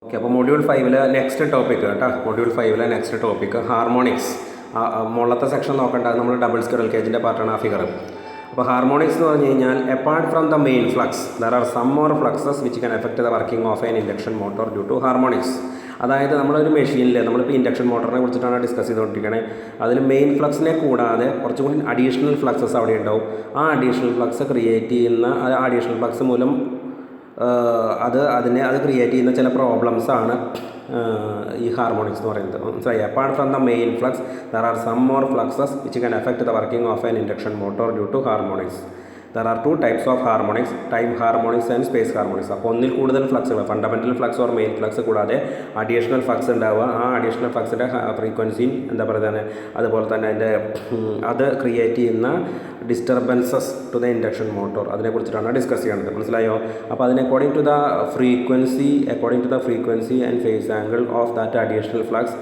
Okay, അപ്പോൾ module 5 next topic കേട്ടോ. Module 5 next topic harmonics. മുകളിലത്തെ സെക്ഷൻ നോക്കേണ്ട, നമ്മൾ ഡബിൾ സ്ക്വിറൽ കേജിൻ്റെ പാർട്ടാണ് ആ ഫിഗർ. അപ്പോൾ ഹാർമോണിക്സ് എന്ന് പറഞ്ഞു കഴിഞ്ഞാൽ apart from the main flux there are some more fluxes which can effect the working of an induction motor due to harmonics. അതായത് നമ്മളൊരു മെഷീനിൽ നമ്മളിപ്പോൾ ഇൻഡക്ഷൻ മോട്ടറിനെ കുറിച്ചിട്ടാണ് ഡിസ്കസ് ചെയ്തുകൊണ്ടിരിക്കുന്നത്. അതിൽ മെയിൻ ഫ്ലക്സിനെ കൂടാതെ കുറച്ചും കൂടി അഡീഷണൽ ഫ്ലക്സസ് അവിടെ ഉണ്ടാവും. ആ അഡീഷണൽ ഫ്ലക്സ് ക്രിയേറ്റ് ചെയ്യുന്ന അഡീഷണൽ ഫ്ലക്സ് മൂലം അത് ക്രിയേറ്റ് ചെയ്യുന്ന ചില പ്രോബ്ലംസാണ് ഈ ഹാർമോണിക്സ് എന്ന് പറയുന്നത്. മനസ്സിലായി? Apart from the main flux there are some more fluxes which can effect the working of an induction motor due to harmonics. There are 2 types of harmonics, time harmonics and space harmonics. അപ്പോൾ ഒന്നിൽ കൂടുതൽ ഫ്ലക്സുകൾ, fundamental flux or main flux കൂടാതെ additional flux ഉണ്ടാവുക. ആ additional ഫ്ലക്സിൻ്റെ ഫ്രീക്വൻസിയും എന്താ പറയുക, അതുപോലെ തന്നെ അത് ക്രിയേറ്റ് ചെയ്യുന്ന disturbances to the induction motor, അതിനെക്കുറിച്ചിട്ടാണ് ഡിസ്കസ് ചെയ്യുന്നത്. മനസ്സിലായോ? അപ്പോൾ അതിന് according to the frequency and phase angle of that additional flux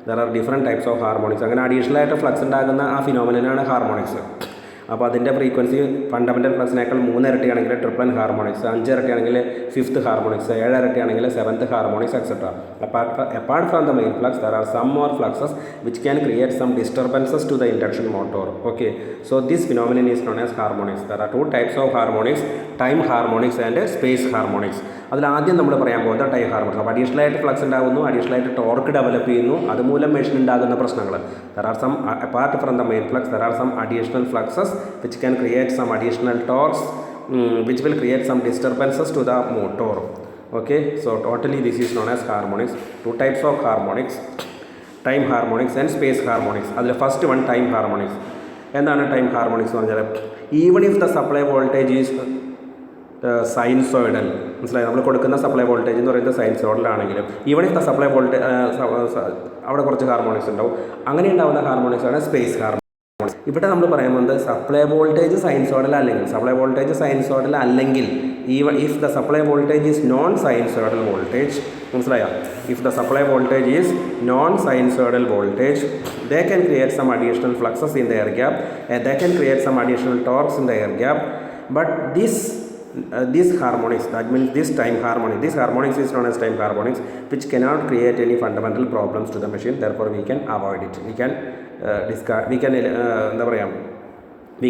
there are different types of harmonics. അങ്ങനെ അഡീഷണൽ ആയിട്ട് ഫ്ലക്സ് ഉണ്ടാകുന്ന ആ ഫിനോമിനനാണ് ഹാർമോണിക്സ്. അപ്പോൾ അതിൻ്റെ ഫ്രീക്വൻസി ഫണ്ടമെൻ്റൽ ഫ്ലക്സിനേക്കാൾ 3 ഇരട്ടിയാണെങ്കിൽ ട്രിപ്ലൻ ഹാർമോണിക്സ്, 5 ഇരട്ടിയാണെങ്കിൽ 5th ഹാർമോണിക്സ്, 7 ഇരട്ടിയാണെങ്കിൽ 7th harmonics etcetera. Apart from the main flux there are some more fluxes which can create some disturbances to the induction motor. Okay, so this phenomenon is known as harmonics. There are 2 types of harmonics, time harmonics and space harmonics. അതിലാദ്യം നമ്മൾ പറയാൻ പോകുന്നത് time harmonics. അപ്പോൾ additional ആയിട്ട് flux ഉണ്ടാകുന്നു, additional ആയിട്ട് torque develop ചെയ്യുന്നു, അതുമൂലം മെഷീൻ ഉണ്ടാകുന്ന പ്രശ്നങ്ങൾ. Apart from the main flux there are some additional fluxes which can create some additional torques which will create some disturbances to the motor. Okay, so totally this is known as harmonics. 2 types of harmonics, time harmonics and space harmonics. അതിൽ first one time harmonics. എന്താണ് time harmonics എന്ന് പറഞ്ഞാൽ, even if the supply voltage is sinusoidal. മനസ്സിലായി? നമ്മൾ കൊടുക്കുന്ന supply voltage എന്ന് പറയുന്നത് sinusoidal ആണെങ്കിലും even if the supply voltage അവിടെ കുറച്ച് ഹാർമോണിക്സ് ഉണ്ടാവും. അങ്ങനെ ഉണ്ടാകുന്ന ഹാർമോണിക്സ് ആണ് സ്പേസ് ഹാർമോണിക്സ്. ഇവിടെ നമ്മൾ പറയുന്നത് സപ്ലൈ വോൾട്ടേജ് സൈൻസോയിഡൽ അല്ലെങ്കിൽ even if the supply voltage is non sinusoidal voltage. മനസ്സിലായോ? If the supply voltage is non sinusoidal voltage they can create some additional fluxes in the air gap, they can create some additional torques in the air gap, but this harmonics, that means this harmonics is known as time harmonics, which cannot create any fundamental problems to the machine. Therefore we can avoid it, we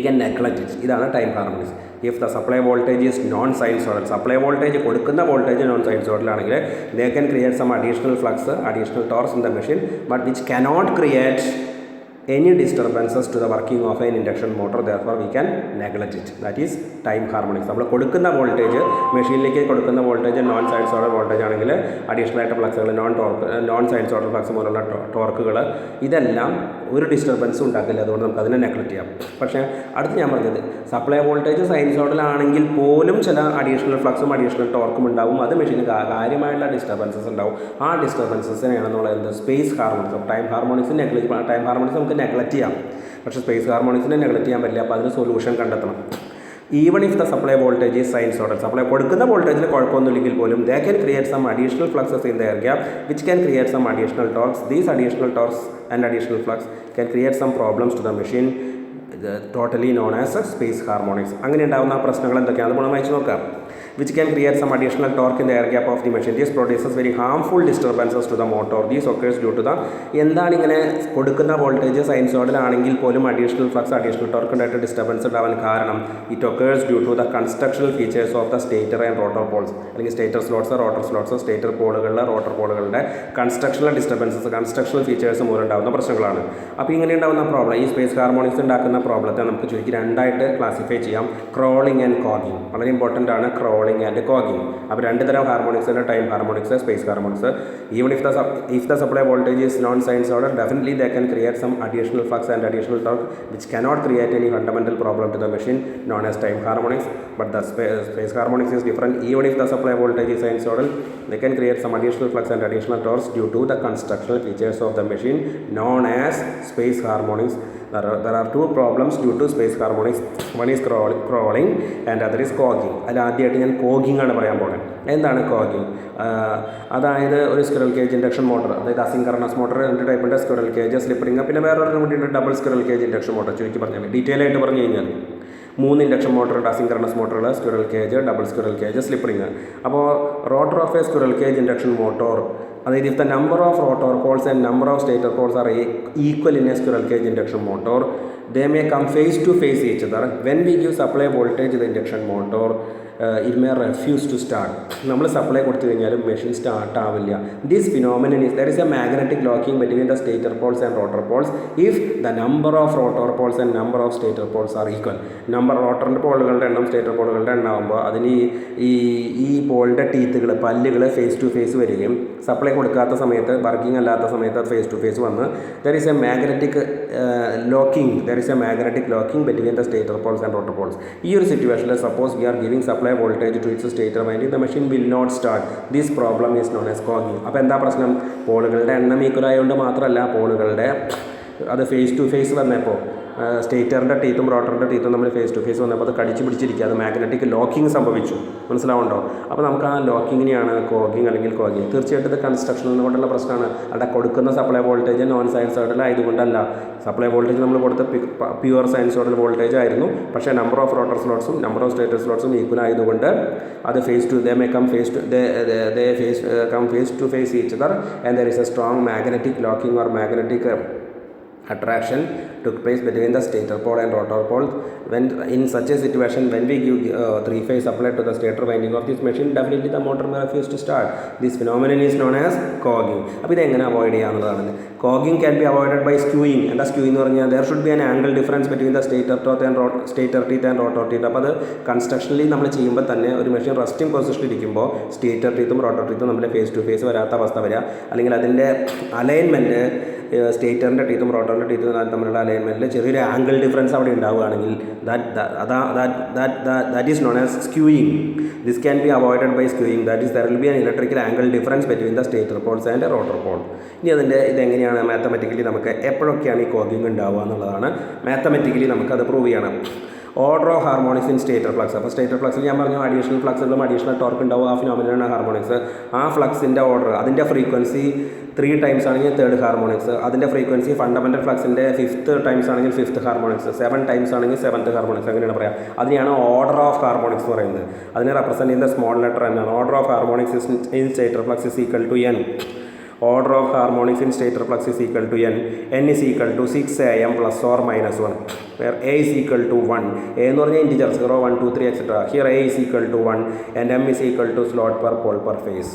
can neglect it. ഇതാണ് time harmonics. If the supply voltage is non sinusoidal, supply voltage കൊടുക്കുന്ന voltage non sinusoidal ആണെങ്കിൽ they can create some additional flux, additional torques in the machine, but which cannot create any disturbances to the working of an induction motor. Therefore we can neglect it. That is time harmonics. നമ്മൾ കൊടുക്കുന്ന voltage, മെഷീനിലേക്ക് കൊടുക്കുന്ന voltage non sinusoidal voltage ആണെങ്കിൽ additional ആയിട്ട് ഫ്ലക്സുകൾ, non sinusoidal flux പോലുള്ള ടോർക്കുകൾ, ഇതെല്ലാം ഒരു ഡിസ്റ്റർബൻസും ഉണ്ടാക്കില്ല. അതുകൊണ്ട് നമുക്ക് അതിനെ നെഗ്ലക്റ്റ് ചെയ്യാം. പക്ഷേ അടുത്ത് ഞാൻ പറഞ്ഞത്, സപ്ലൈ വോൾട്ടേജ് സൈൻസോയിഡൽ ആണെങ്കിൽ പോലും ചില അഡീഷണൽ ഫ്ലക്സും അഡീഷണൽ ടോർക്കും ഉണ്ടാവും. അത് മെഷീന് കാര്യമായിട്ടുള്ള ഡിസ്റ്റർബൻസസ് ഉണ്ടാവും. ആ ഡിസ്റ്റർബൻസസിനെയാണെന്നുള്ളത് സ്പേസ് ഹാർമോണിക്സ്. ടൈം ഹാർമോണിക്സ് നമുക്ക് നെഗ്ലക്റ്റ് ചെയ്യാം, പക്ഷേ സ്പേസ് ഹാർമോണിക്സിനെ നെഗ്ലക്റ്റ് ചെയ്യാൻ പറ്റില്ല. അപ്പോൾ അതിന് സൊല്യൂഷൻ കണ്ടെത്തണം. Even if the supply voltage is sinusoidal, supply കൊടുക്കുന്ന വോൾട്ടേജിൽ കുഴപ്പമൊന്നുമില്ലെങ്കിൽ പോലും they can create some additional fluxes in the air gap which can create some additional torques. These additional torques and additional flux can create some problems to the machine, totally known as space harmonics. അങ്ങനെ ഉണ്ടാകുന്ന പ്രശ്നങ്ങൾ എന്തൊക്കെയാണ് നമ്മൾ വായിച്ച് നോക്കാം. which can create some additional torque in the air gap of the machine. This produces very harmful disturbances to the motor. This occurs due to the എന്താണ് ഇങ്ങനെ കൊടുക്കുന്ന വോൾട്ടേജ് സൈൻസോയിഡൽ ആണെങ്കിൽ പോലും അഡീഷണൽ ഫ്ലക്സ്, അഡീഷണൽ ടോർക്ക് ഉണ്ടായിട്ട് disturbance ഉണ്ടാവാൻ കാരണം it occurs due to the constructional features of the stator and rotor poles, അല്ലെങ്കിൽ stator slots, rotor slots, stator പോളുകളിലെ റോട്ടർ പോളുകളുടെ കൺസ്ട്രക്ഷണൽ ഡിസ്റ്റർബൻസസ്, കൺസ്ട്രക്ഷണൽ ഫീച്ചേഴ്സ് മൂലം ഉണ്ടാകുന്ന പ്രശ്നങ്ങളാണ്. അപ്പോൾ ഇങ്ങനെ ഉണ്ടാകുന്ന പ്രോബ്ലം, ഈ സ്പേസ് ഹാർമോണിക്സ് ഉണ്ടാക്കുന്ന പ്രോബ്ലത്തെ നമുക്ക് ചുരുക്കി 2 ആയിട്ട് ക്ലാസിഫൈ ചെയ്യാം. Crawling and cogging. വളരെ ഇമ്പോർട്ടൻ്റ് ആണ് ക്രോളിംഗ് ആൻഡ് കോഗിങ്. അപ്പോൾ 2 തരം ഹാർമോണിക്സ് ഉണ്ട്, time harmonics, space harmonics. Even if the supply voltage is non sinusoidal, definitely they can create some additional flux and additional torque which cannot create any fundamental problem to the machine, known as time harmonics. But the space harmonics is different. Even if the supply voltage is sinusoidal, they can create some additional flux and additional torques due to the constructional features of the machine, known as space harmonics. There are 2 problems due to space harmonics. One is crawling and other is cogging. അതിൽ ആദ്യമായിട്ട് ഞാൻ cogging ആണ് പറയാൻ പോകുന്നത്. എന്താണ് cogging? അതായത് ഒരു squirrel cage induction motor, അതായത് അസിൻക്രണസ് മോട്ടർ 2 ടൈപ്പ് ഉണ്ട്. സ്ക്വിറൽ കേജ്, സ്ലിപ്പ് റിംഗ്, പിന്നെ വേറെ ഒരെണ്ണം കൂടി ഉണ്ട്, double squirrel cage induction motor. ചുരുക്കി പറഞ്ഞാൽ ഡീറ്റെയിൽ ആയിട്ട് പറഞ്ഞു കഴിഞ്ഞാൽ മൂന്ന് ഇൻഡക്ഷൻ മോട്ടറുണ്ട്, അസിൻക്രണസ് മോട്ടറുകൾ, squirrel cage, double squirrel cage, slip ring. അപ്പോൾ rotor of a squirrel cage induction motor, അതായത് if the number of rotor poles and number of stator poles are equal in A squirrel cage induction motor, they may come face to face each other. When we give supply voltage to the induction motor, it may refuse to start. നമ്മൾ supply കൊടുത്തു കഴിഞ്ഞാലും machine start ആവില്ല. This phenomenon is there is a magnetic locking between the stator poles and rotor poles if the number of rotor poles and number of stator poles are equal. റോട്ടറിൻ്റെ പോളുകളുടെ എണ്ണം stator പോളുകളുടെ എണ്ണം ആകുമ്പോൾ അതിന് ഈ പോളിൻ്റെ ടീത്തുകൾ, പല്ലുകൾ face to face വരികയും supply കൊടുക്കാത്ത സമയത്ത്, വർക്കിംഗ് അല്ലാത്ത സമയത്ത് അത് ഫേസ് ടു ഫേസ് വന്ന് there is a magnetic locking between the stator poles and rotor poles. ഈ ഒരു സിറ്റുവേഷനിൽ suppose we are giving supply voltage to its stator winding, the machine will not start. This problem is known as cogging. അപ്പോൾ എന്താ പ്രശ്നം? പോളുകളുടെ എണ്ണം equal ആയതുകൊണ്ട് മാത്രമല്ല, പോളുകളുടെ അത് ഫേസ് ടു ഫേസ് വന്നപ്പോൾ സ്റ്റേറ്ററിൻ്റെ ടീത്തും റോട്ടറിൻ്റെ ടീത്തും നമ്മൾ ഫേസ് ടു ഫേസ് വന്നപ്പോൾ അത് കടിച്ചു പിടിച്ചിരിക്കുക, അത് മാഗ്നറ്റിക് ലോക്കിംഗ് സംഭവിച്ചു. മനസ്സിലാവുണ്ടോ? അപ്പോൾ നമുക്ക് ആ ലോക്കിങ്ങിനെയാണ് കോഗിങ് അല്ലെങ്കിൽ കോഗിങ്. തീർച്ചയായിട്ടും ഇത് കൺസ്ട്രക്ഷനിൽ കൊണ്ടുള്ള പ്രശ്നമാണ്. അവിടെ കൊടുക്കുന്ന സപ്ലൈ വോൾട്ടേജ് നോൺ സൈനസോയ്ഡൽ ആയതുകൊണ്ടല്ല. സപ്ലൈ വോൾട്ടേജ് നമ്മൾ കൊടുത്ത പ്യുവർ സൈനസോയ്ഡൽ വോൾട്ടേജ് ആയിരുന്നു. പക്ഷേ നമ്പർ ഓഫ് റോട്ടർ സ്ലോട്ട്സും നമ്പർ ഓഫ് സ്റ്റേറ്റർ സ്ലോട്ട്സും ഈക്വൽ ആയതുകൊണ്ട് അത് come face to face each other and there is a strong magnetic locking or magnetic attraction took place between the stator pole and rotor pole. When in such a situation, when we give three-phase supply to the stator winding of this machine, definitely the motor may refuse to start. This phenomenon is known as cogging. അപ്പോൾ ഇത് എങ്ങനെ avoid ചെയ്യാവുന്നതാണ്? Cogging can be avoided by skewing. എന്താ skewing എന്ന് പറഞ്ഞാൽ there should be an angle difference between the stator teeth and rotor teeth. അപ്പോൾ അത് കൺസ്ട്രക്ഷനിൽ നമ്മൾ ചെയ്യുമ്പോൾ തന്നെ ഒരു മെഷീൻ റെസ്റ്റിംഗ് പൊസിഷനിൽ ഇരിക്കുമ്പോൾ സ്റ്റേറ്റർ ടീത്തും റോട്ടർ ടീത്തും നമ്മൾ ഫേസ് ടു ഫേസ് വരാത്ത അവസ്ഥ വരിക, അല്ലെങ്കിൽ അതിൻ്റെ അലൈൻമെൻറ്റ് സ്റ്റേറ്ററിൻ്റെ ടീത്തും റോട്ടറിൻ്റെ ടീത്തും തമ്മിലുള്ള അലൈൻമെൻറ്റിൽ ചെറിയൊരു ആംഗിൾ ഡിഫറൻസ് അവിടെ ഉണ്ടാവുകയാണെങ്കിൽ that is known as skewing. This can be avoided by skewing. That is, there will be an electrical angle difference between the stator poles and rotor pole. ഇനി ഇതെങ്ങനെയാണ് മാത്തമെറ്റിക്കലി നമുക്ക് എപ്പോഴൊക്കെയാണ് ഈ cogging ഉണ്ടാവുക എന്നുള്ളതാണ് mathematically നമുക്കത് prove ചെയ്യണം. Order of harmonics in stator flux. അപ്പോൾ stator ഫ്ലക്സിൽ ഞാൻ പറഞ്ഞു അഡീഷണൽ ഫ്ലക്സുകളും അഡീഷണൽ ടോർക്ക് ഉണ്ടാവും. ആ ഫിനോമിനലാണ് ഹാർമോണിക്സ്. ആ ഫ്ലക്സിൻ്റെ ഓർഡർ, അതിൻ്റെ ഫ്രീക്വൻസി 3 ടൈംസ് ആണെങ്കിൽ 3rd ഹാർമോണിക്സ്, അതിൻ്റെ ഫ്രീക്വൻസി ഫണ്ടമെൻ്റൽ ഫ്ലക്സിൻ്റെ 5th ടൈംസ് ആണെങ്കിൽ 5th ഹാർമോണിക്സ്, 7 ടൈംസ് ആണെങ്കിൽ 7th ഹാർമോണിക്സ്, അങ്ങനെയാണ് പറയാം. അതിനെയാണ് ഓർഡർ ഓഫ് ഹാർമോണിക്സ് എന്ന് പറയുന്നത്. അതിനെ റെപ്രസെൻറ്റ് ചെയ്യുന്ന സ്മോൾ ലെറ്റർ എന്നാണ്. Order of harmonics in stator flux is equal to n. Order of harmonics in stator flux is equal to n. N is equal to 6am plus or minus 1, where a is equal to 1. A എന്ന് പറഞ്ഞാൽ integer 0, 1, 2, 3 etc. Here a is equal to 1 and m is equal to slot per pole per phase.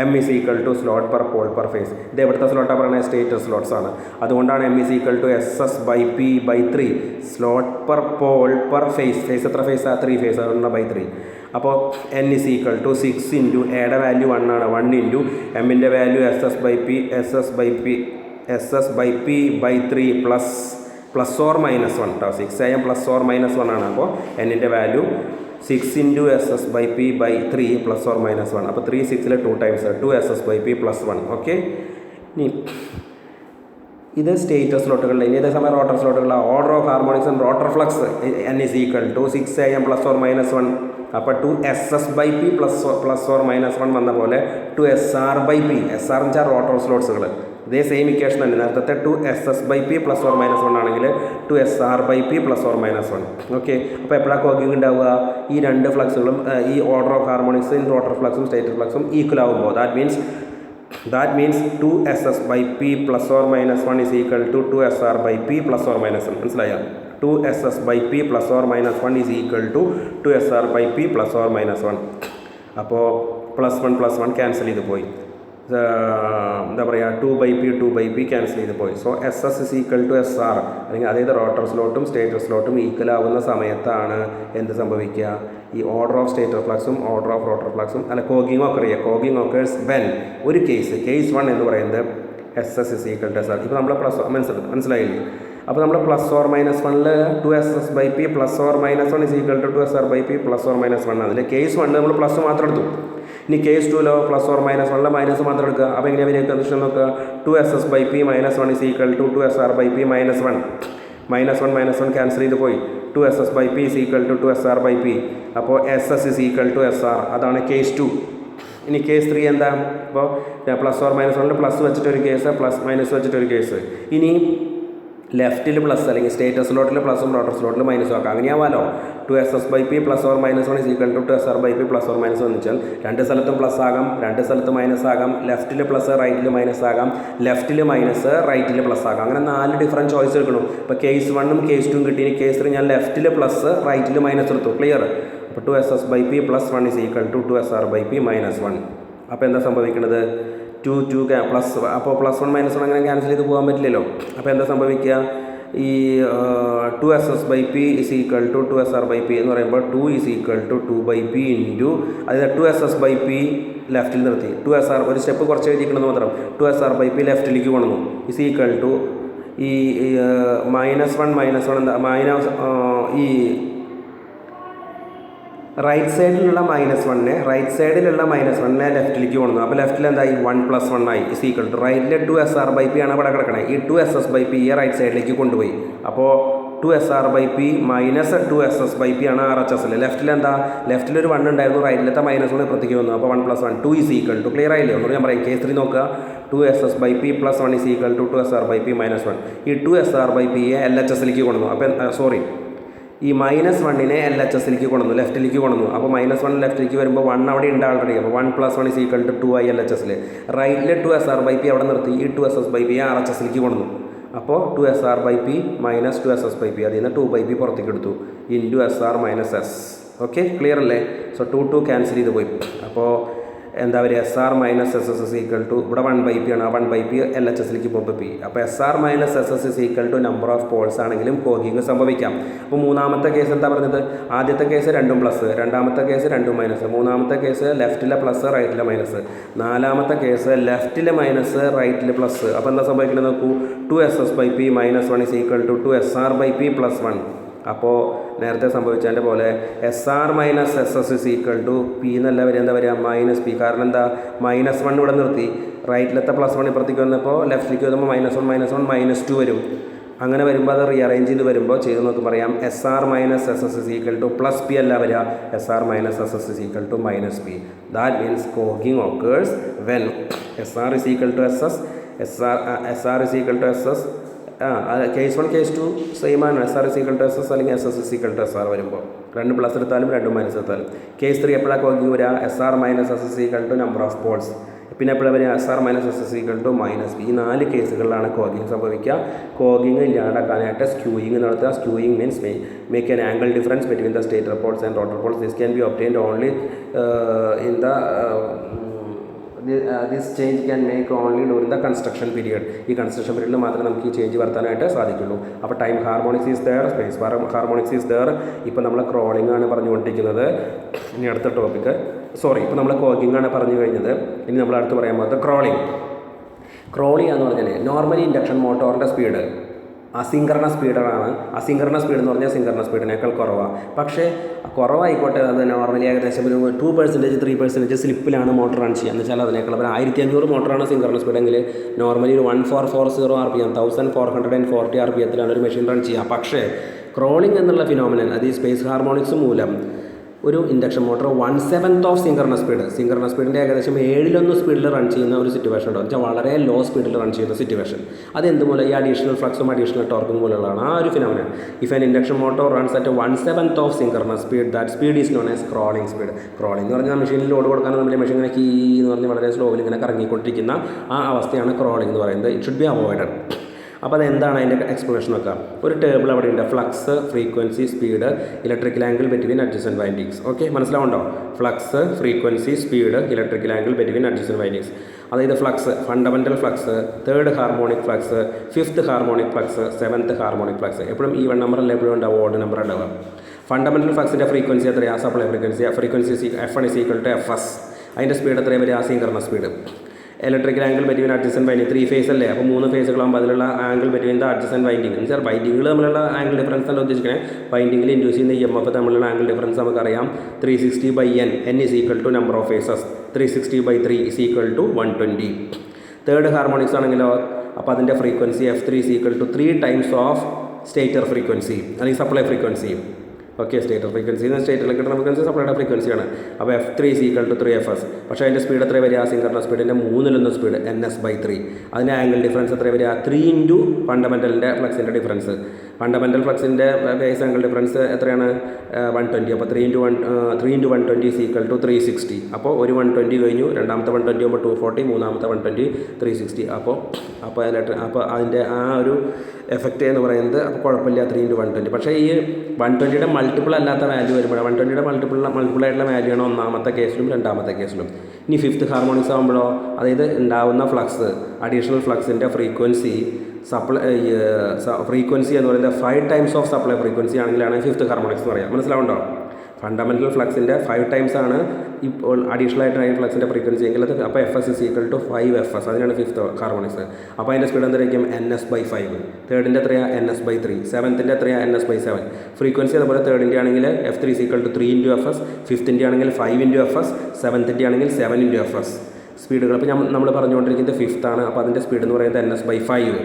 m is equal to slot per pole per phase. ഇത് എവിടുത്തെ സ്ലോട്ടാണ് പറയുന്നത്? Stator slots ആണ്. അതുകൊണ്ടാണ് m is equal to ss by p by 3 slot per pole per phase. Phase എത്ര ഫേസാണ്? 3 face, അതുകൊണ്ട് by 3. അപ്പോൾ n is equal to 6 into എയുടെ വാല്യൂ 1 ആണ്, 1 ഇൻറ്റു എമ്മിൻ്റെ value ss by p by 3 plus or minus 1 കേട്ടോ. 6am plus or minus 1 ആണ്. അപ്പോൾ എന്നിൻ്റെ value 6 into ss by p by 3 plus or minus 1. അപ്പോൾ 3 6 2 times 2ss by p plus 1. Okay, ഇനി ഇത് സ്റ്റേറ്റർ സ്ലോട്ടുകളുടെ. ഇനി അതേസമയം റോട്ടർ സ്ലോട്ടുകളുടെ order of harmonics and rotor flux n is equal to 6am plus or minus 1. അപ്പോൾ 2ss by p plus or minus 1 വന്ന പോലെ 2sr by p. SR എന്ന് വെച്ചാൽ റോട്ടർ സ്ലോട്ട്സുകൾ. ഇതേ സെയിം ഇക്വേഷൻ തന്നെ. നേരത്തെ 2ss by p plus or minus 1 ആണെങ്കിൽ 2sr by p plus or minus 1. Okay, അപ്പോൾ എപ്പോഴാണ് കോഗിങ് ഉണ്ടാവുക? ഈ രണ്ട് ഫ്ലക്സുകളും ഈ order of harmonics in rotor ഫ്ലക്സും സ്റ്റേറ്റർ ഫ്ലക്സും ഈക്വൽ ആകുമ്പോൾ that means 2ss by p plus or minus 1 is equal to 2sr by p plus or minus 1. മനസ്സിലായോ? 2ss by p plus or minus 1 is equal to 2sr by p plus or minus 1. അപ്പോൾ plus one cancel ചെയ്ത് പോയി. എന്താ പറയുക, 2/p cancel ചെയ്ത് പോയി. So SS is equal to SR, അല്ലെങ്കിൽ അതായത് റോട്ടർ സ്ലോട്ടും സ്റ്റേറ്റർ സ്ലോട്ടും ഈക്വൽ ആവുന്ന സമയത്താണ് എന്ത് സംഭവിക്കുക? ഈ ഓർഡർ ഓഫ് സ്റ്റേറ്റർ ഫ്ലക്സും ഓർഡർ ഓഫ് റോട്ടർ ഫ്ലക്സും കോഗിങ് ഓക്കറിയുക. കോഗിങ് ഓക്കേഴ്സ് വെൻ ഒരു കേസ് 1 എന്ന് പറയുന്നത് SS is equal to SR. ഇപ്പോൾ നമ്മൾ മനസ്സിലായില്ലേ? അപ്പോൾ നമ്മൾ പ്ലസ് ഓർ മൈനസ് 1ൽ 2ss by p plus or minus 1 is equal to 2sr by p plus or minus 1. അതിൽ കേസ് 1 നമ്മൾ പ്ലസ് മാത്രം എടുത്തു. ഇനി കേസ് 2ലോ പ്ലസ് ഓർ മൈനസ് 1ലെ മൈനസ് മാത്രം എടുക്കുക. അപ്പോൾ എങ്ങനെയാണ് വരിക കണ്ടീഷൻ നോക്കുക? 2ss by p minus 1 is equal to 2sr by p minus 1. Minus 1 cancel ചെയ്ത് പോയി. 2ss by p is equal to 2sr by p. അപ്പോൾ SS is equal to SR. അതാണ് കേസ് 2. ഇനി കേസ് 3 എന്താ? അപ്പോൾ പ്ലസ് ഓർ മൈനസ് 1ൽ plus വെച്ചിട്ടൊരു case, plus minus വെച്ചിട്ടൊരു കേസ്. ഇനി ലെഫ്റ്റിൽ പ്ലസ് അല്ലെങ്കിൽ സ്റ്റേറ്റസ് സ്ലോട്ടിൽ പ്ലസും റോട്ടർ സ്ലോട്ടിൽ മൈനസും ആക്കാം. അങ്ങനെയാവാലോ. 2ss/p +or -1 = 2sr/p +or -1 എന്ന് വെച്ചാൽ രണ്ട് സ്ഥലത്തും പ്ലസ് ആകാം, രണ്ട് സ്ഥലത്ത് മൈനസ് ആകാം, ലെഫ്റ്റിൽ പ്ലസ് റൈറ്റിൽ മൈനസ് ആകാം, ലെഫ്റ്റിൽ മൈനസ് റൈറ്റിൽ പ്ലസ് ആകാം. അങ്ങനെ 4 ഡിഫറൻറ്റ് ചോയ്സ് എടുക്കണം. ഇപ്പോൾ കേസ് 1ഉം കേസ് 2ഉം കിട്ടി. കേസ് 3 ഞാൻ ലെഫ്റ്റിൽ പ്ലസ് റൈറ്റിൽ മൈനസ് എടുത്തു. ക്ലിയർ? അപ്പോൾ 2ss/p +1 = 2sr/p -1. അപ്പോൾ എന്താ സംഭവിക്കുന്നത്? 2 പ്ലസ്, അപ്പോൾ +1 -1 അങ്ങനെ ക്യാൻസൽ ചെയ്ത് പോകാൻ പറ്റില്ലല്ലോ. അപ്പോൾ എന്താ സംഭവിക്കുക? ഈ 2ss/p = 2sr/p എന്ന് പറയുമ്പോൾ 2 = 2/p ഇൻറ്റു, അതായത് 2ss/p ലെഫ്റ്റിൽ നിർത്തി, 2sr ഒരു സ്റ്റെപ്പ് കുറച്ച് എഴുതിക്കണമെന്ന് മാത്രം, 2sr/p ലെഫ്റ്റിലേക്ക് കൊണ്ടുവന്നു = ഈ -1 എന്താ ഈ റൈറ്റ് സൈഡിലുള്ള -1നെ ലെഫ്റ്റിലേക്ക് കൊണ്ടുവന്നു. അപ്പോൾ ലെഫ്റ്റിൽ എന്തായി? 1 + 1 ആയി = റൈറ്റിൽ 2sr/p ആണ് ഇവിടെ കിടക്കണേ. ഈ 2ss/p റൈറ്റ് സൈഡിലേക്ക് കൊണ്ടുപോയി. അപ്പോൾ 2sr/p - 2ss/p ആണ് RHSL. ലെഫ്റ്റിൽ എന്താ? ലെഫ്റ്റിൽ ഒരു 1 ഉണ്ടായിരുന്നു, റൈറ്റിലത്തെ -1 ഇപ്പുറത്തേക്ക് വന്നു. അപ്പോൾ 1 + 1 2 = ക്ലിയർ ആയില്ലേ? ഒന്നുകൂടി ഞാൻ പറയും. കേസ് 3 നോക്കുക. 2ss/p +1 = 2sr/p -1. ഈ 2sr/pയെ LHSലേക്ക് കൊണ്ടുവന്നു. അപ്പോൾ സോറി, ഈ -1നെ LHSലേക്ക് കൊണ്ടുവന്നു, ലെഫ്റ്റിലേക്ക് കൊണ്ടുവന്നു. അപ്പോൾ -1 ലെഫ്റ്റിലേക്ക് വരുമ്പോൾ 1 അവിടെ ഉണ്ട് ആൾറെഡി. അപ്പോൾ 1 + 1 = 2 ആയി LHSൽ. റൈറ്റിൽ 2sr/p അവിടെ നിർത്തി, ഈ 2ss/pയെ RHSലേക്ക് കൊണ്ടുവന്നു. അപ്പോൾ 2sr/p - 2ss/p അതിൽ നിന്ന് 2/p പുറത്തേക്ക് എടുത്തു into SR - S. Okay, clear അല്ലേ? സോ 2 ക്യാൻസൽ ചെയ്ത് പോയി. അപ്പോൾ എന്താ പറയുക? SR - SS ഇവിടെ 1/p ആണ്. ആ 1/p LHSലേക്ക് പോകുമ്പോൾ p. അപ്പോൾ SR - SS number of Paul's ആണെങ്കിലും കോഗിങ് സംഭവിക്കാം. അപ്പോൾ മൂന്നാമത്തെ കേസ് എന്താ പറഞ്ഞത്? ആദ്യത്തെ കേസ് 2 പ്ലസ്, രണ്ടാമത്തെ കേസ് 2 മൈനസ്, മൂന്നാമത്തെ കേസ് ലെഫ്റ്റിലെ പ്ലസ് റൈറ്റിലെ മൈനസ്, നാലാമത്തെ കേസ് ലെഫ്റ്റിലെ മൈനസ് റൈറ്റിലെ പ്ലസ്. അപ്പോൾ എന്താ സംഭവിക്കുന്നത് നോക്കൂ. 2ss/p -1 = 2sr/p +1. അപ്പോൾ നേരത്തെ സംഭവിച്ചതിൻ്റെ പോലെ SR - SS p എന്നല്ല വരിക, എന്താ വരിക? -p. കാരണം എന്താ? -1 ഇവിടെ നിർത്തി, റൈറ്റിലത്തെ +1 ഇപ്പുറത്തേക്ക് വന്നപ്പോൾ ലെഫ്റ്റിലേക്ക് വരുമ്പോൾ -1 -2 വരും. അങ്ങനെ വരുമ്പോൾ അത് റീഅറേഞ്ച് ചെയ്ത് വരുമ്പോൾ ചെയ്ത് നോക്കി പറയാം. SR - SS +p അല്ല വരിക, SR - SS -p. That means cogging occurs when SR = SS. Case 1 case 2 same ആണ്. SR = SS അല്ലെങ്കിൽ SS SR വരുമ്പോൾ 2 പ്ലസ് എടുത്താലും 2 മൈനസ് എടുത്താലും. കേസ് 3 എപ്പോഴാണ് കോഗിങ് വരിക? SR - SS number of Paul's. പിന്നെ എപ്പോഴാണ് വരിക? SR - SS -p. ഈ 4 കേസുകളിലാണ് കോഗിങ് സംഭവിക്കുക. കോഗിങ് ഇല്ലാണ്ടാക്കാനായിട്ട് സ്ക്യൂയിങ് നടത്തുക. Skewing means make an angle difference between the stator poles and rotor poles. This can be obtained only in the this change can make only during the construction period. ഈ construction പീരീഡിൽ മാത്രമേ നമുക്ക് ഈ change വരുത്താനായിട്ട് സാധിക്കുള്ളൂ. അപ്പോൾ time harmonics is there, space harmonics is there. ഇപ്പോൾ നമ്മൾ ക്രോളിംഗ് ആണ് പറഞ്ഞുകൊണ്ടിരിക്കുന്നത്. ഇനി അടുത്ത ടോപ്പിക്ക്, സോറി, ഇപ്പോൾ നമ്മൾ കോഗിംഗ് ആണ് പറഞ്ഞു കഴിഞ്ഞത്. ഇനി നമ്മൾ അടുത്ത് പറയാൻ പോകുന്നത് ക്രോളിംഗ് എന്ന് പറഞ്ഞാൽ നോർമലി ഇൻഡക്ഷൻ മോട്ടോറിൻ്റെ സ്പീഡ് അസിൻക്രണസ് സ്പീഡാണ്. അസിൻക്രണസ് സ്പീഡ് എന്ന് പറഞ്ഞാൽ സിൻക്രണസ് സ്പീഡിനേക്കാൾ കുറവാണ്. പക്ഷേ കുറവായിക്കോട്ടെ, അത് നോർമലി ഏകദേശം ഒരു 2% 3% സ്ലിപ്പിലാണ് മോട്ടർ റൺ ചെയ്യുക. എന്ന് വെച്ചാൽ അതിനേക്കാൾ ഒരു 1500 മോട്ടറാണ് സിൻക്രണസ് സ്പീഡെങ്കിൽ നോർമലി ഒരു 1440 RPM 1440 RPM ഒരു മെഷീൻ റൺ ചെയ്യുക. പക്ഷേ ക്രോളിംഗ് എന്നുള്ള ഫിനോമിനൻ, അത് ഈ സ്പേസ് ഹാർമോണിക്സ് മൂലം ഒരു ഇൻഡക്ഷൻ മോട്ടർ 1/7 ഓഫ് സിൻക്രണസ് സ്പീഡിൻ്റെ ഏകദേശം 7/1 സ്പീഡിൽ റൺ ചെയ്യുന്ന ഒരു സിറ്റുവേഷൻ ഉണ്ടാവും. വെച്ചാൽ വളരെ ലോ സ്പീഡിൽ റൺ ചെയ്യുന്ന സിറ്റുവേഷൻ. അതെന്തുമൂലം? ഈ അഡീഷണൽ ഫ്ലക്സും അഡീഷണൽ ടോർക്കും മൂലമുള്ളതാണ് ആ ഒരു phenomenon. If an induction motor runs at 1/7 of synchronous speed, that speed is known as crawling speed. Crawling എന്ന് പറഞ്ഞാൽ മെഷീനിൽ ലോഡ് കൊടുക്കാൻ നമ്മുടെ മെഷീൻ ഇങ്ങനെ കീ എന്ന് പറഞ്ഞ് വളരെ സ്ലോവിൽ ഇങ്ങനെ കറങ്ങിക്കൊണ്ടിരിക്കുന്ന ആ അവസ്ഥയാണ് ക്രോളിംഗ് എന്ന് പറയുന്നത്. It should be avoided. അപ്പോൾ അതെന്താണ് അതിൻ്റെ എക്സ്പ്ലനേഷൻ നോക്കാം. ഒരു ടേബിൾ അവിടെ ഉണ്ട്. Flux, frequency, speed, electrical angle between adjacent windings. Okay, മനസ്സിലാവുണ്ടോ? Flux, frequency, speed, electrical angle between adjacent windings. അതായത് flux, fundamental flux, 3rd harmonic flux, 5th harmonic flux, 7th harmonic flux. എപ്പോഴും even number അല്ല, എപ്പോഴും ഉണ്ടാവും odd number ഉണ്ടാവുക. Fundamental ഫ്ലക്സിൻ്റെ frequency എത്രയാണ്? Supply frequency F1 = Fs. അതിൻ്റെ സ്പീഡ് എത്രയാണ് വരിക? Synchronous speed. Electrical angle between adjacent winding 3 phase അല്ലേ? അപ്പോൾ 3 ഫേസുകളാകുമ്പോൾ അതിലുള്ള angle between the adjacent winding എന്ന് വെച്ചാൽ വൈൻഡിങ്ങുകൾ തമ്മിലുള്ള ആംഗിൾ ഡിഫറൻസ് ആണ് ഉദ്ദേശിക്കുന്നത്. വൈൻഡിങ്ങിൽ ഇൻഡ്യൂസ് ചെയ്യുന്ന EMF തമ്മിലുള്ള ആംഗിൾ ഡിഫറൻസ് നമുക്കറിയാം. 360/n n number of phases. 360/3 = 120. 3rd harmonics ആണെങ്കിലോ, അപ്പോൾ അതിൻ്റെ frequency F3 = 3 times of stator frequency അല്ലെങ്കിൽ supply frequency. Okay, stator frequency സ്റ്റേറ്റിൽ കിട്ടുന്ന ഫ്രീക്വൻസി സപ്ലൈയുടെ ഫ്രീക്വൻസിയാണ്. അപ്പോൾ F3 = 3Fs. പക്ഷേ അതിൻ്റെ സ്പീഡ് എത്ര വരിക? സിങ്കർണസ് സ്പീഡിൻ്റെ 3 സ്പീഡ് NS/3. അതിൻ്റെ ആംഗിൾ ഡിഫറൻസ് എത്ര വരിക? 3 ഇൻറ്റു ഫണ്ടമെൻ്റലിൻ്റെ ഫ്ലക്സിൻ്റെ ഡിഫറൻസ്. ഫണ്ടമെൻ്റൽ ഫ്ലക്സിൻ്റെ ഫേസ് ആംഗിൾ ഡിഫറൻസ് എത്രയാണ്? 120. അപ്പോൾ 3 × 120 = 360. അപ്പോൾ ഒരു 120 കഴിഞ്ഞു, രണ്ടാമത്തെ 120 ആകുമ്പോൾ 240, മൂന്നാമത്തെ 120 360. അപ്പോൾ അതിൻ്റെ ആ ഒരു എഫക്റ്റ് എന്ന് പറയുന്നത് അപ്പോൾ കുഴപ്പമില്ല 3 × 120. പക്ഷേ ഈ 120യുടെ മൾട്ടിപ്പിൾ അല്ലാത്ത വാല്യൂ വരുമ്പോഴാണ് 120യുടെ മൾട്ടിപ്പിളായിട്ടുള്ള വാല്യൂ ആണ് ഒന്നാമത്തെ കേസിലും രണ്ടാമത്തെ കേസിലും. ഇനി ഫിഫ്ത്ത് ഹാർമോണിക്സ് ആകുമ്പോഴോ, അതായത് ഉണ്ടാവുന്ന ഫ്ലക്സ്, അഡീഷണൽ ഫ്ലക്സിൻ്റെ ഫ്രീക്വൻസി എന്ന് പറയുന്നത് 5 times ഓഫ് സപ്ലൈ ഫ്രീക്വൻസി ആണെങ്കിലാണ് ഫിഫ്ത്ത് ഹാർമോണിക്സ് എന്ന് പറയാം. മനസ്സിലാവുണ്ടോ? ഫണ്ടമെൻ്റൽ ഫ്ലക്സിൻ്റെ 5 times ആണ് ഇപ്പോൾ അഡീഷണൽ ആയിട്ട് ഫ്ലക്സിൻ്റെ ഫ്രീക്വൻസി എങ്കിൽ അത് അപ്പോൾ Fs = 5Fs. അതിനാണ് ഫിഫ്ത്ത് ഹാർമോണിക്സ്. അപ്പോൾ അതിൻ്റെ സ്പീഡ് എന്തായിരിക്കും? NS/5. തേർഡിൻ്റെ എത്രയാണ്? NS/3. സെവൻത്തിൻ്റെ എത്രയാണ്? NS/7. ഫ്രീക്വൻസി അതുപോലെ തേർഡിൻ്റെ ആണെങ്കിൽ F3 = 3 × Fs, ഫിഫ്ത്തിൻ്റെ ആണെങ്കിൽ 5 × Fs, സെവൻത്തിൻ്റെ ആണെങ്കിൽ 7 × Fs. സ്പീഡുകൾ അപ്പോൾ നമ്മൾ പറഞ്ഞുകൊണ്ടിരിക്കുന്നത് ഫിഫ്ത്താണ്. അപ്പോൾ അതിൻ്റെ സ്പീഡ് എന്ന് പറയുന്നത് NS/5.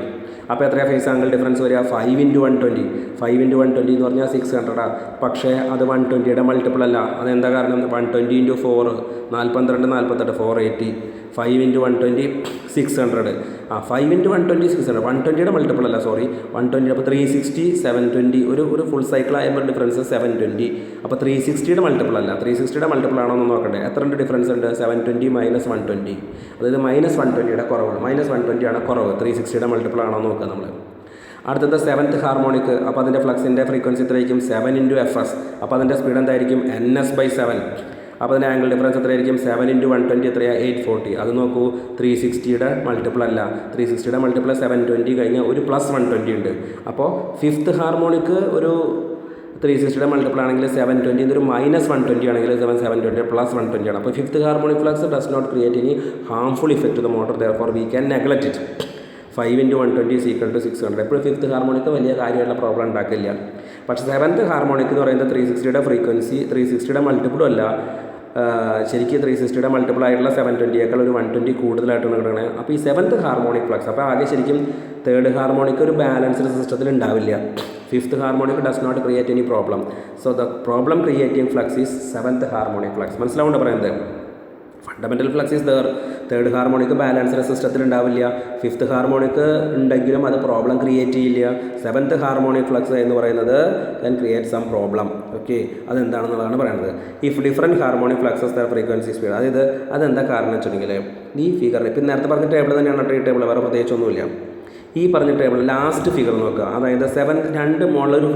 അപ്പോൾ എത്രയാണ് ഫേസ് ആംഗിൾ ഡിഫറൻസ് വരിക? 5 × 120. 5 × 120 എന്ന് പറഞ്ഞാൽ 600. പക്ഷേ അത് 120യുടെ മൾട്ടിപ്പിൾ അല്ല. അതെന്താ കാരണം? 120 × 4 42 48 480. 5 × 120 600. 5 × 120 600. 120യുടെ മൾട്ടിപ്പിൾ അല്ല, സോറി 120. അപ്പോൾ 360 720. ഒരു ഫുൾ സൈക്കിൾ ആയപ്പോൾ ഡിഫറൻസ് 720. അപ്പോൾ 360യുടെ മൾട്ടിപ്പിൾ അല്ല. 360യുടെ മൾട്ടിപ്പിൾ ആണോ എന്ന് നോക്കണ്ടേ? എത്ര ഡിഫറൻസ് ഉണ്ട്? 720 - 120. അതായത് -120യുടെ കുറവാണ്. -120 ആണ് കുറവ്. 360യുടെ മൾട്ടിപ്പിൾ ആണോ നോക്കുക നമ്മൾ. അടുത്തത് സെവൻത്ത് ഹാർമോണിക്. അപ്പോൾ അതിൻ്റെ ഫ്ലക്സിൻ്റെ ഫ്രീക്വൻസി എത്രയായിരിക്കും? 7 × Fs. അപ്പോൾ അതിൻ്റെ സ്പീഡ് എന്തായിരിക്കും? NS/7. അപ്പോൾ അതിൻ്റെ ആംഗിൾ ഡിഫറൻസ് എത്രയായിരിക്കും? 7 × 120 എത്രയാണ്? 840. അത് നോക്കൂ, 360യുടെ മൾട്ടിപ്പിൾ അല്ല. 360യുടെ മൾട്ടിപ്പിൾ 720 കഴിഞ്ഞാൽ ഒരു +120 ഉണ്ട്. അപ്പോൾ ഫിഫ്ത്ത് ഹാർമോണിക്ക് ഒരു 360യുടെ മൾട്ടിപ്പിൾ ആണെങ്കിൽ 720, ഇതൊരു -120 ആണെങ്കിൽ 720 +120 ആണ്. അപ്പോൾ fifth harmonic flux does not create any harmful effect to the motor, therefore we can neglect it. 5 × 120 = 600. എപ്പോഴും ഫിഫ്ത്ത് ഹാർമോണിക്ക് വലിയ കാര്യമുള്ള പ്രോബ്ലം ഉണ്ടാക്കില്ല. പക്ഷേ സെവൻത്ത് ഹാർമോണിക് എന്ന് പറയുന്നത് 360യുടെ ഫ്രീക്വൻസി 360യുടെ മൾട്ടിപ്പിളും അല്ല, ശരിക്കും 360യുടെ മൾട്ടിപ്പിൾ ആയിട്ടുള്ള 720യേക്കാൾ ഒരു 120 കൂടുതലായിട്ടാണ് കിട്ടുന്നത്. അപ്പോൾ ഈ സെവൻത്ത് ഹാർമോണിക് ഫ്ലക്സ്, അപ്പോൾ ആകെ ശരിക്കും തേർഡ് ഹാർമോണിക് ഒരു ബാലൻസ്ഡ് സിസ്റ്റത്തിൽ ഉണ്ടാവില്ല. Fifth harmonic does not create any problem. So the problem creating flux is seventh harmonic flux. മനസ്സിലാവുണ്ടോ പറയുന്നത്? Fundamental flux is there. Third harmonic balanced സിസ്റ്റത്തിൽ ഉണ്ടാവില്ല. ഫിഫ്ത്ത് ഹാർമോണിക് ഉണ്ടെങ്കിലും അത് പ്രോബ്ലം ക്രിയേറ്റ് ചെയ്യില്ല. സെവൻത്ത് ഹാർമോണിക് ഫ്ലക്സ് എന്ന് പറയുന്നത് can create some problem. Okay, അതെന്താണെന്നുള്ളതാണ് പറയുന്നത്. If different harmonic fluxes their frequency speed. അതായത് അതെന്താ കാരണം വെച്ചിട്ടുണ്ടെങ്കിൽ ഈ ഫിഗറിൽ ഇപ്പം നേരത്തെ പറഞ്ഞ ടേബിൾ തന്നെയാണ് ഈ ടേബിൾ, വേറെ പ്രത്യേകിച്ചൊന്നുമില്ല. ഈ പറഞ്ഞ ടേബിൾ ലാസ്റ്റ് ഫിഗർ നോക്കുക. അതായത് രണ്ട് മുകളിലൊരു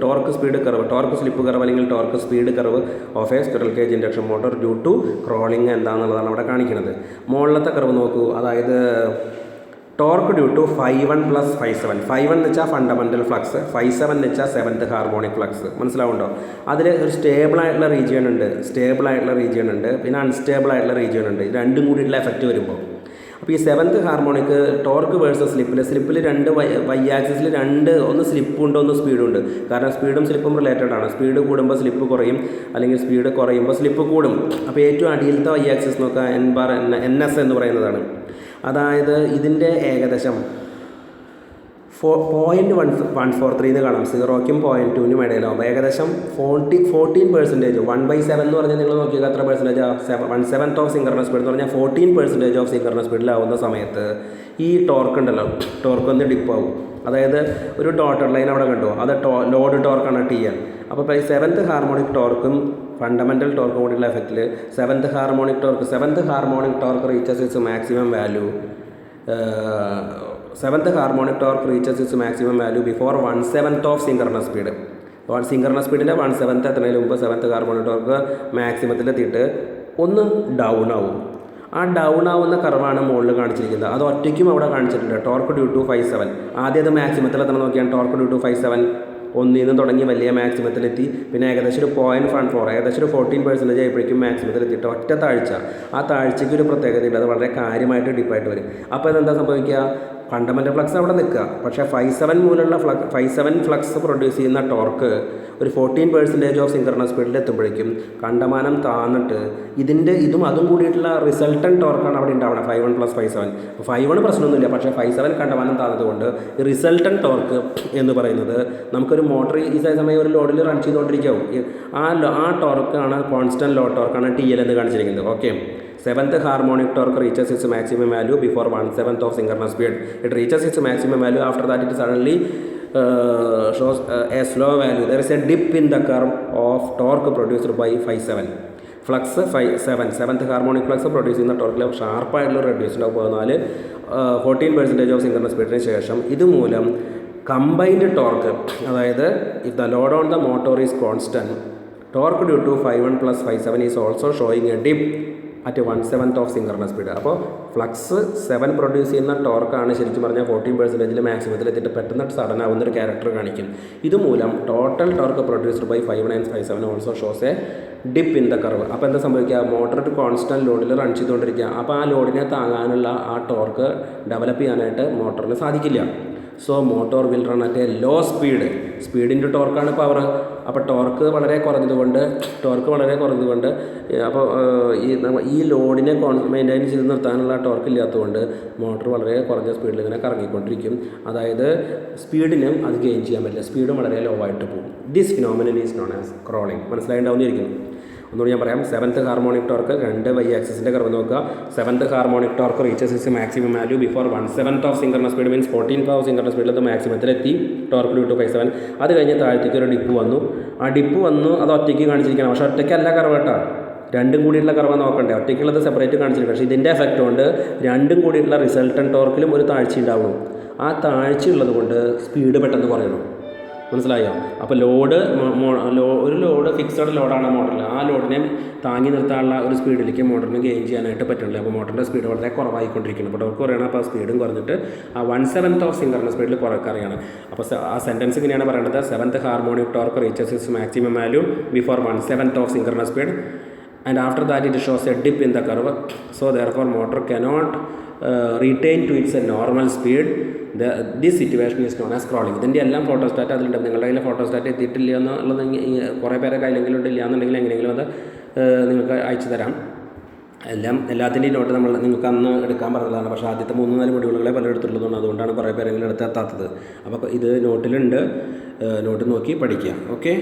torque speed curve, torque slip curve അല്ലെങ്കിൽ torque speed curve of a squirrel cage induction motor due to crawling എന്താണെന്നുള്ളതാണ് അവിടെ കാണിക്കുന്നത്. മുകളിലത്തെ കർവ് നോക്കൂ. അതായത് ടോർക്ക് ഡ്യൂ ടു 5-1 + 5-7. 5-1 എന്ന് വെച്ചാൽ ഫണ്ടമെൻ്റൽ ഫ്ലക്സ്, 5-7 എന്ന് വെച്ചാൽ സെവൻത്ത് ഹാർമോണിക് ഫ്ലക്സ്. മനസ്സിലാവുണ്ടോ? അതിൽ ഒരു സ്റ്റേബിളായിട്ടുള്ള റീജിയൻ ഉണ്ട്, പിന്നെ അൺസ്റ്റേബിൾ ആയിട്ടുള്ള റീജിയൻ ഉണ്ട്. ഇത് രണ്ടും കൂടിയിട്ടുള്ള എഫക്റ്റ് വരുമ്പോൾ അപ്പോൾ ഈ സെവൻത്ത് ഹാർമോണിക് ടോർക്ക് വേഴ്സസ് സ്ലിപ്പിൽ രണ്ട് വൈ ആക്സിസിൽ ഒന്ന് സ്ലിപ്പുണ്ട് ഒന്ന് സ്പീഡുണ്ട്. കാരണം സ്പീഡും സ്ലിപ്പും റിലേറ്റഡ് ആണ്. സ്പീഡ് കൂടുമ്പോൾ സ്ലിപ്പ് കുറയും, അല്ലെങ്കിൽ സ്പീഡ് കുറയുമ്പോൾ സ്ലിപ്പ് കൂടും. അപ്പോൾ ഏറ്റവും അടിയിലത്തെ വൈ ആക്സിസ് നോക്കുക, NS എന്ന് പറയുന്നതാണ്. അതായത് ഇതിൻ്റെ ഏകദേശം 0.143 എന്ന് കാണാം. 0-ക്കും 0.2-നും ഇടയിലാവും. ഏകദേശം 14%. 1/7 എന്ന് പറഞ്ഞാൽ നിങ്ങൾ നോക്കിയാൽ എത്ര പെർസെൻറ്റേജ്? 1/7 ഓഫ് സിങ്കർണസ് സ്പീഡ് എന്ന് പറഞ്ഞാൽ 14% ഓഫ് സിങ്കർണസ് സ്പീഡിലാവുന്ന സമയത്ത് ഈ ടോർക്ക് ഉണ്ടല്ലോ, ടോർക്ക് ഒന്ന് ഡിപ്പാവും. അതായത് ഒരു ഡോട്ടഡ് ലൈൻ അവിടെ കണ്ടോ, അത് ലോഡ് ടോർക്കാണ് TL. അപ്പോൾ ഈ സെവൻത്ത് ഹാർമോണിക് ടോർക്കും ഫണ്ടമെൻ്റൽ ടോർക്കും കൂടിയുള്ള എഫക്റ്റിൽ seventh harmonic torque reaches its maximum value. Seventh harmonic torque reaches its maximum value before 1/7 of synchronous speed. Synchronous speed 1/7 എത്തുന്നതിന് മുമ്പ് സെവൻത്ത് ഹാർമോണിക് ടോർക്ക് മാക്സിമത്തിലെത്തിയിട്ട് ഒന്ന് ഡൗൺ ആവും. ആ ഡൗൺ ആവുന്ന കർവാണ് മുകളിൽ കാണിച്ചിരിക്കുന്നത്. അത് ഒറ്റയ്ക്കും അവിടെ കാണിച്ചിട്ടുണ്ട്. Torque due to 5/7. ആദ്യം അത് മാക്സിമത്തിലെത്തണം നോക്കിയാണ്. ടോർക്ക് ഡ്യൂ ടു 5/7 1 നിന്ന് തുടങ്ങി വലിയ മാക്സിമത്തിലെത്തി. പിന്നെ ഏകദേശം ഒരു 0.14, ഏകദേശം ഒരു 14% ആയപ്പോഴേക്കും മാക്സിമത്തിലെത്തിയിട്ട് ഒറ്റ താഴ്ച. ആ താഴ്ചയ്ക്ക് ഒരു പ്രത്യേകതയുണ്ട്, അത് വളരെ കാര്യമായിട്ട് ഡീപ്പായിട്ട് വരും. അപ്പോൾ ഇതെന്താ സംഭവിക്കുക? ഫണ്ടമെൻ്റൽ ഫ്ലക്സ് അവിടെ നിൽക്കുക. പക്ഷേ 5-7 മൂലമുള്ള 5-7 ഫ്ലക്സ് പ്രൊഡ്യൂസ് ചെയ്യുന്ന ടോർക്ക് ഒരു 14% ഓഫ് സിങ്ക്രണസ് സ്പീഡിൽ എത്തുമ്പോഴേക്കും കണ്ടമാനം താന്നിട്ട് ഇതും അതും കൂടിയിട്ടുള്ള റിസൾട്ടൻ ടോർക്കാണ് അവിടെ ഉണ്ടാവുന്നത് 5-1 + 5-7. അപ്പോൾ 5-1 പ്രശ്നമൊന്നുമില്ല, പക്ഷേ 5-7 കണ്ടമാനം താന്നതുകൊണ്ട് ഈ റിസൾട്ടൻ ടോർക്ക് എന്ന് പറയുന്നത് നമുക്കൊരു മോട്ടർ ഈ സമയം ഒരു ലോഡിൽ റൺ ചെയ്തുകൊണ്ടിരിക്കാവും. ആ ടോർക്കാണ് കോൺസ്റ്റൻറ്റ് ലോ ടോർക്കാണ് TL എന്ന് കാണിച്ചിരിക്കുന്നത്. Okay, 7th harmonic torque reaches its maximum value before 1/7 of synchronous speed. It reaches its maximum value. After that, it suddenly shows a slow value. There is a dip in the curve of torque produced by 5-7. Flux 7th harmonic flux produce ചെയ്യുന്ന ടോർക്കിൽ ഷാർപ്പായിട്ടുള്ള reduce ഉണ്ടാവും. 14% of synchronous സ്പീഡിന് ശേഷം ഇതുമൂലം combined torque, അതായത് if the load on the motor is constant, torque due to 5-1 + 5-7 is also showing a dip at 1/7 of synchronous speed. അപ്പോൾ flux 7 produce ചെയ്യുന്ന ടോർക്കാണ് ശരിക്കും പറഞ്ഞാൽ 14% മാക്സിമത്തിൽ എത്തിയിട്ട് പെട്ടെന്ന് സഡൻ ആവുന്ന ഒരു ക്യാരക്ടർ കാണിക്കും. ഇതുമൂലം total torque produced by 5-1 and 5-7 also shows a dip in the curve. അപ്പോൾ എന്താ സംഭവിക്കുക? മോട്ടർ ഒരു കോൺസ്റ്റൻറ്റ് ലോഡിൽ റൺ ചെയ്തുകൊണ്ടിരിക്കുക. അപ്പോൾ ആ ലോഡിനെ താങ്ങാനുള്ള ആ ടോർക്ക് ഡെവലപ്പ് ചെയ്യാനായിട്ട് മോട്ടറിന് സാധിക്കില്ല. So motor will run at a low സ്പീഡിൻ്റെ ടോർക്കാണ് പവർ. അപ്പോൾ ടോർക്ക് വളരെ കുറഞ്ഞതുകൊണ്ട് അപ്പോൾ ഈ ലോഡിനെ മെയിൻറ്റെയിൻ ചെയ്ത് നിർത്താനുള്ള ടോർക്ക് ഇല്ലാത്തതുകൊണ്ട് മോട്ടോർ വളരെ കുറഞ്ഞ സ്പീഡിൽ ഇങ്ങനെ കറങ്ങിക്കൊണ്ടിരിക്കും. അതായത് സ്പീഡിനും അത് ഗെയിൻ ചെയ്യാൻ പറ്റില്ല, സ്പീഡും വളരെ ലോ ആയിട്ട് പോകും. This phenomenon is known as crawling. മനസ്സിലായിട്ടുണ്ടാവുന്നിരിക്കുന്നു. ഒന്നുകൂടി ഞാൻ പറയാം. 7th ഹാർമോണിക് ടോർക്ക് 2 y-ആക്സിസിൻ്റെ കർവ് നോക്കുക. 7th harmonic torque reaches is maximum value before 1/7 of synchronous speed means 14 of synchronous സ്പീഡിൽ മാക്സിമത്തിലെത്തി. Torque due to 5-7. അത് കഴിഞ്ഞ് താഴത്തേക്ക് ഒരു ഡിപ്പ് വന്നു. ആ ഡിപ്പ് വന്നു അത് ഒറ്റയ്ക്ക് കാണിച്ചിരിക്കണം. പക്ഷേ ഒറ്റയ്ക്കല്ല കർവ് കേട്ടോ, രണ്ടും കൂടിയിട്ടുള്ള കർവ് നോക്കണ്ടേ. ഒറ്റയ്ക്കുള്ളത് സെപ്പറേറ്റ് കാണിച്ചിരിക്കണം. പക്ഷേ ഇതിൻ്റെ എഫക്റ്റ് കൊണ്ട് രണ്ടും കൂടിയിട്ടുള്ള റിസൾട്ടൻ ടോർക്കിലും ഒരു താഴ്ച ഉണ്ടാവുള്ളൂ. ആ താഴ്ച ഉള്ളത് കൊണ്ട് സ്പീഡ് പെട്ടെന്ന് കുറയണം. മനസ്സിലായോ? അപ്പോൾ ഒരു ലോഡ് ഫിക്സഡ് ലോഡാണ് മോട്ടറിൽ. ആ ലോഡിനെ താങ്ങി നിർത്താനുള്ള ഒരു സ്പീഡിലേക്ക് മോട്ടറിന് ഗെയിൻ ചെയ്യാനായിട്ട് പറ്റില്ല. അപ്പോൾ മോട്ടറിൻ്റെ സ്പീഡ് വളരെ കുറവായിക്കൊണ്ടിരിക്കുന്നു. അപ്പോൾ ടോർക്ക് കുറയണം. അപ്പോൾ സ്പീഡും കുറഞ്ഞിട്ട് ആ 1/7 ഓഫ് സിങ്ക്രണസ് സ്പീഡിൽ കുറയാണ്. അപ്പോൾ ആ സെൻറ്റൻസ് ഇങ്ങനെയാണ് പറയേണ്ടത്. 7th harmonic torque reaches its maximum value before 1/7 of synchronous speed and after that it shows a dip in the curve. So therefore motor cannot retain to its normal speed. This situation is known as crawling. ഇതിൻ്റെ എല്ലാം photostat അതിലുണ്ട്. നിങ്ങളുടെ കയ്യിൽ photostat എത്തിയിട്ടില്ല എന്നുള്ളത് കുറേ പേരെ കയ്യിലെങ്കിലും ഇല്ല എന്നുണ്ടെങ്കിൽ എങ്ങനെയെങ്കിലും അത് നിങ്ങൾക്ക് അയച്ചു തരാം. എല്ലാത്തിൻ്റെയും നോട്ട് നിങ്ങൾക്ക് അന്ന് എടുക്കാൻ പറഞ്ഞതാണ്. പക്ഷേ ആദ്യത്തെ 3-4 മൊഡ്യൂളുകളെ പലരും എടുത്തുള്ളതുകൊണ്ട് അതുകൊണ്ടാണ് കുറേ പേരെങ്കിലും എടുത്തെത്താത്തത്. അപ്പോൾ ഇത് നോട്ടിലുണ്ട്, നോട്ട് നോക്കി പഠിക്കുക. ഓക്കെ.